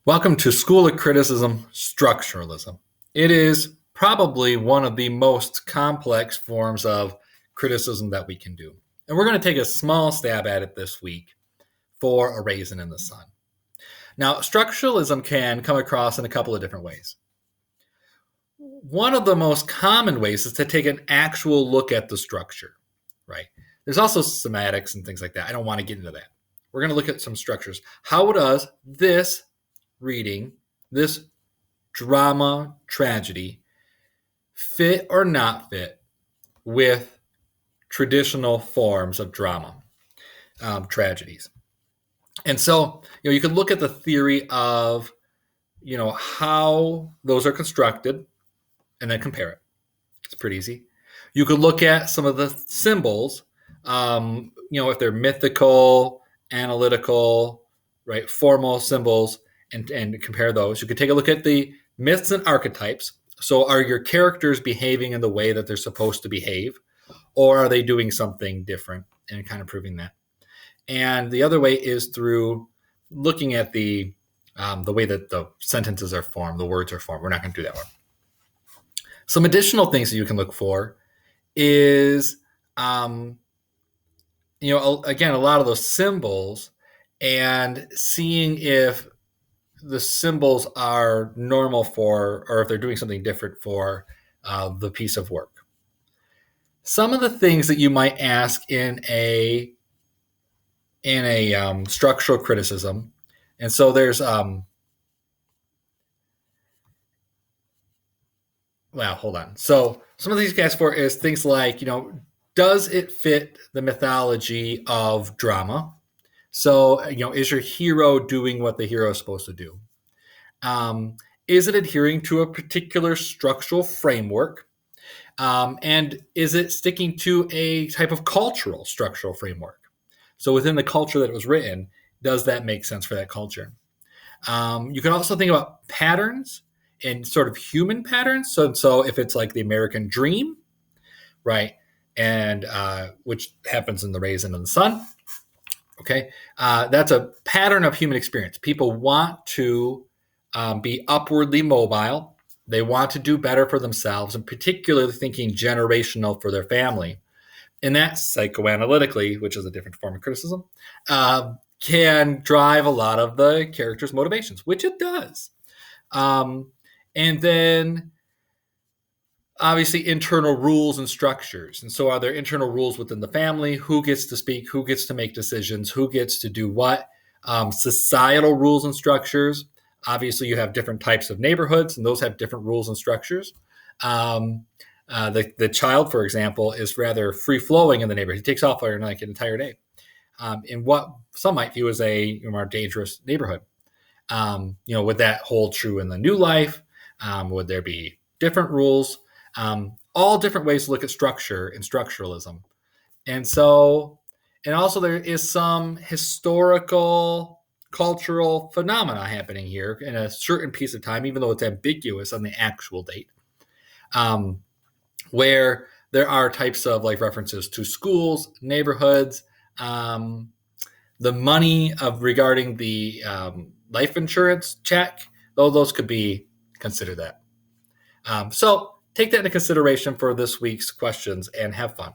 Welcome to School of Criticism, Structuralism. It is probably one of the most complex forms of criticism that we can do. And we're going to take a small stab at it this week for A Raisin in the Sun. Now, structuralism can come across in a couple of different ways. One of the most common ways is to take an actual look at the structure, right? There's also semantics and things like that. I don't want to get into that. We're going to look at some structures. How does this reading, this drama tragedy, fit or not fit with traditional forms of drama tragedies? And so, you could look at the theory of, how those are constructed and then compare it. It's pretty easy. You could look at some of the symbols, if they're mythical, analytical, right, formal symbols, and compare those. You could take a look at the myths and archetypes. So are your characters behaving in the way that they're supposed to behave, or are they doing something different, and kind of proving that? And the other way is through looking at the way that the sentences are formed, the words are formed. We're not going to do that one. Some additional things that you can look for is, again, a lot of those symbols, and seeing if the symbols are normal for, or if they're doing something different for the piece of work. Some of the things that you might ask in a structural criticism, and so there's hold on. So some of these guys for is things like, does it fit the mythology of drama? So, is your hero doing what the hero is supposed to do? Is it adhering to a particular structural framework? And is it sticking to a type of cultural structural framework? So within the culture that it was written, does that make sense for that culture? You can also think about patterns and sort of human patterns. So if it's like the American dream, right, and which happens in The Raisin in the Sun, okay, that's a pattern of human experience. People want to be upwardly mobile. They want to do better for themselves, and particularly thinking generational for their family. And that psychoanalytically, which is a different form of criticism, can drive a lot of the character's motivations, which it does. And then obviously internal rules and structures. And so are there internal rules within the family? Who gets to speak? Who gets to make decisions? Who gets to do what? Societal rules and structures. Obviously, you have different types of neighborhoods, and those have different rules and structures. The child, for example, is rather free-flowing in the neighborhood. He takes off for like an entire day in what some might view as a more dangerous neighborhood. Would that hold true in the new life? Would there be different rules? All different ways to look at structure and structuralism. And also there is some historical, cultural phenomena happening here in a certain piece of time, even though it's ambiguous on the actual date, where there are types of like references to schools, neighborhoods, the money of regarding the life insurance check, though those could be considered that. So take that into consideration for this week's questions and have fun.